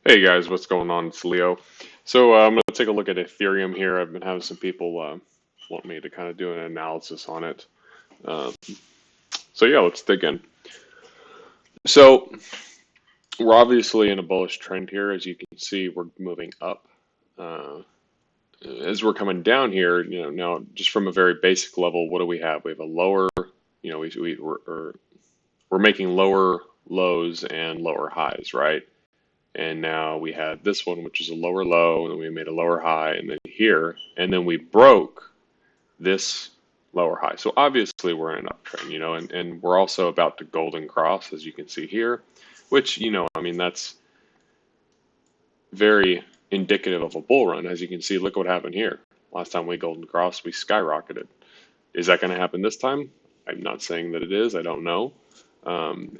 Hey guys, what's going on? It's Leo. I'm going to take a look at Ethereum here. I've been having some people want me to kind of do an analysis on it. Um, yeah, let's dig in. So we're obviously in a bullish trend here. As you can see, we're moving up. Uh, as we're coming down here, now just from a very basic level, what do we have? We have a lower, we're making lower lows and lower highs, right? And now we had this one, which is a lower low, and then we made a lower high, and then here, and then we broke this lower high. So obviously we're in an uptrend, and we're also about to golden cross, as you can see here, which, I mean, that's very indicative of a bull run. As you can see, look what happened here. Last time we golden crossed, we skyrocketed. Is that going to happen this time? I'm not saying that it is. I don't know.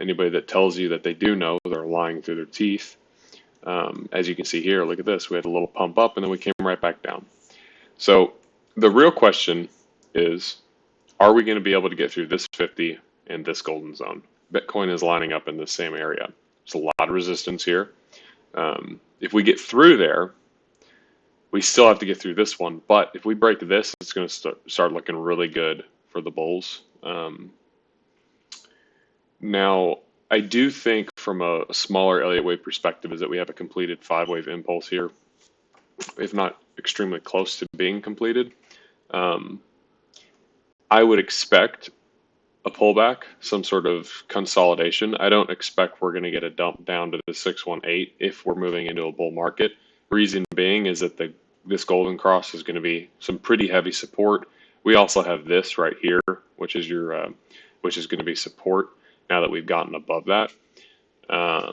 Anybody that tells you that they do know, they're lying through their teeth. As you can see here, look at this. We had a little pump up and then we came right back down. So the real question is, are we going to be able to get through this 50 and this golden zone? Bitcoin is lining up in the same area. There's a lot of resistance here. If we get through there, we still have to get through this one. But if we break this, it's going to start looking really good for the bulls. Now, I do think from a smaller Elliott wave perspective is that we have a completed 5-wave impulse here, if not extremely close to being completed. I would expect a pullback, some sort of consolidation. I don't expect we're going to get a dump down to the 618 if we're moving into a bull market. Reason being is that this golden cross is going to be some pretty heavy support. We also have this right here, which is which is going to be support. Now that we've gotten above that, I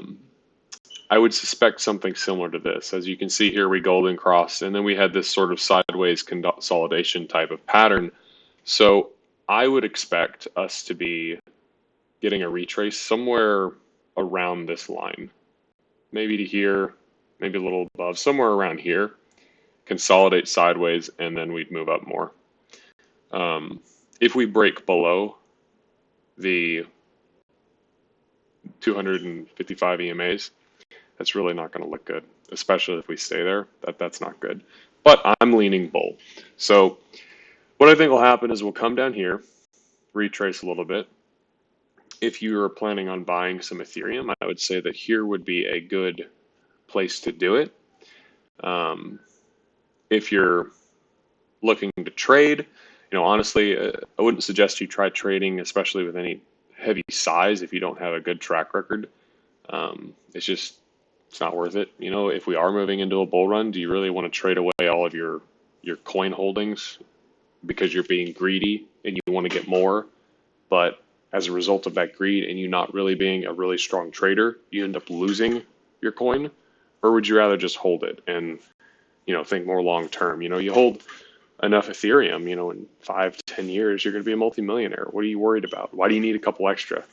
would suspect something similar to this. As you can see here, we golden crossed, and then we had this sort of sideways consolidation type of pattern. So I would expect us to be getting a retrace somewhere around this line, maybe to here, maybe a little above, somewhere around here, consolidate sideways, and then we'd move up more. If we break below the 255 EMAs, that's really not going to look good, especially if we stay there. That's not good. But I'm leaning bull. So what I think will happen is we'll come down here, retrace a little bit. If you are planning on buying some Ethereum, I would say that here would be a good place to do it. If you're looking to trade, honestly, I wouldn't suggest you try trading, especially with any heavy size if you don't have a good track record. It's not worth it. If we are moving into a bull run, do you really want to trade away all of your coin holdings because you're being greedy and you want to get more? But as a result of that greed and you not really being a really strong trader, you end up losing your coin? Or would you rather just hold it and, think more long term? You hold enough Ethereum, in 5-10 years, you're going to be a multimillionaire. What are you worried about? Why do you need a couple extra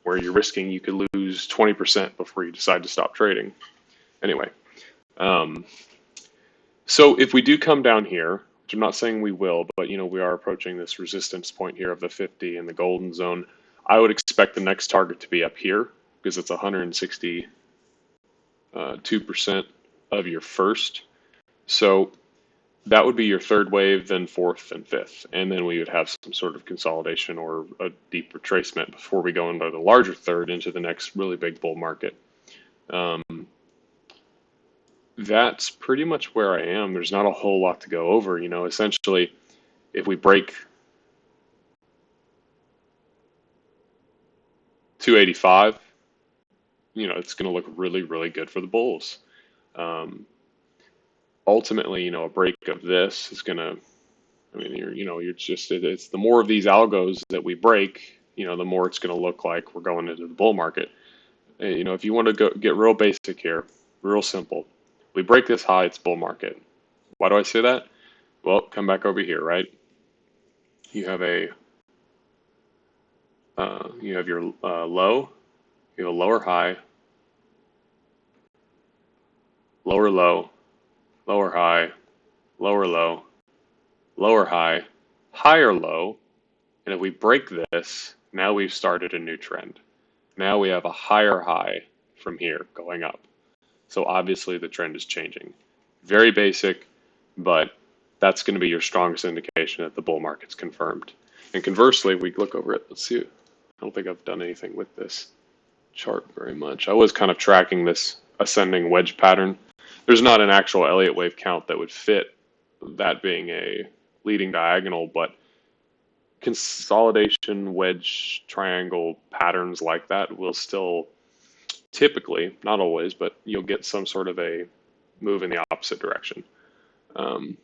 where you're risking you could lose 20% before you decide to stop trading? Anyway, so if we do come down here, which I'm not saying we will, but we are approaching this resistance point here of the 50 and the golden zone, I would expect the next target to be up here because it's 162% of your first. So that would be your third wave, then fourth and fifth. And then we would have some sort of consolidation or a deep retracement before we go into the larger third into the next really big bull market. That's pretty much where I am. There's not a whole lot to go over. Essentially, if we break 285, it's going to look really, really good for the bulls. Ultimately, a break of this is going to, it's the more of these algos that we break, the more it's going to look like we're going into the bull market. If you want to get real basic here, real simple, we break this high, it's bull market. Why do I say that? Well, come back over here, right? You have your low, you have a lower high, lower low, lower high, lower low, lower high, higher low, and if we break this, now we've started a new trend. Now we have a higher high from here going up. So obviously the trend is changing. Very basic, but that's going to be your strongest indication that the bull market's confirmed. And conversely, we look over it. Let's see. I don't think I've done anything with this chart very much. I was kind of tracking this ascending wedge pattern. There's not an actual Elliott wave count that would fit that being a leading diagonal, but consolidation wedge triangle patterns like that will still typically, not always, but you'll get some sort of a move in the opposite direction. Um,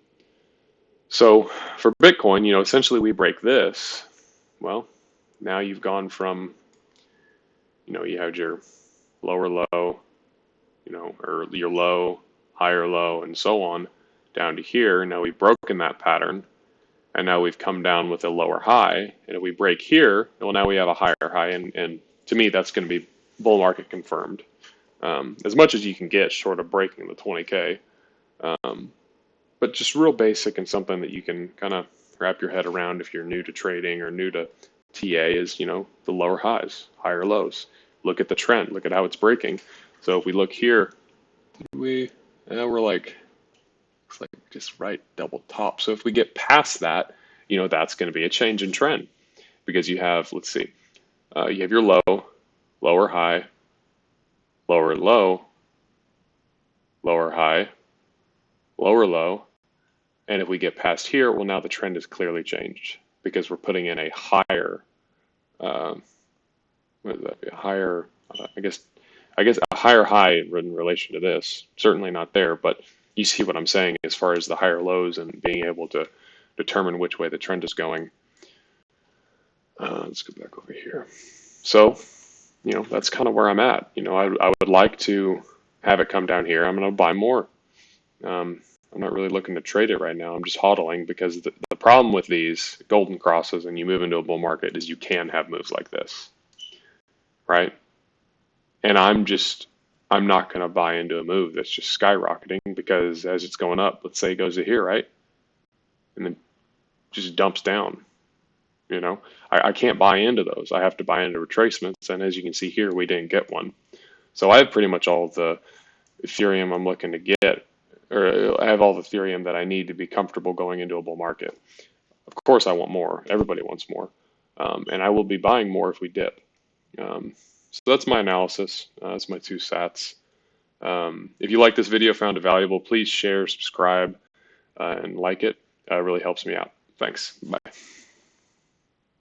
so for Bitcoin, essentially we break this. Well, now you've gone from, you had your lower low, or your low, higher low, and so on down to here. Now we've broken that pattern, and now we've come down with a lower high. And if we break here, well, now we have a higher high, and to me, that's going to be bull market confirmed. As much as you can get short of breaking the 20K. But just real basic and something that you can kind of wrap your head around if you're new to trading or new to TA is, the lower highs, higher lows. Look at the trend. Look at how it's breaking. So if we look here, we're like, looks like just right double top. So if we get past that, that's going to be a change in trend because you have, let's see, you have your low, lower high, lower low, lower high, lower low. And if we get past here, well, now the trend is clearly changed because we're putting in a higher, what would that be? A higher, I guess a higher high in relation to this. Certainly not there, but you see what I'm saying as far as the higher lows and being able to determine which way the trend is going. Let's go back over here. So, that's kind of where I'm at. I would like to have it come down here. I'm going to buy more. I'm not really looking to trade it right now. I'm just hodling because the problem with these golden crosses and you move into a bull market is you can have moves like this, right? And I'm not going to buy into a move that's just skyrocketing because as it's going up, let's say it goes to here, right? And then just dumps down, I can't buy into those. I have to buy into retracements. And as you can see here, we didn't get one. So I have pretty much all of the Ethereum I'm looking to get, or I have all the Ethereum that I need to be comfortable going into a bull market. Of course, I want more. Everybody wants more. And I will be buying more if we dip. So that's my analysis. That's my 2 sats. If you like this video, found it valuable, please share, subscribe, and like it. It really helps me out. Thanks. Bye.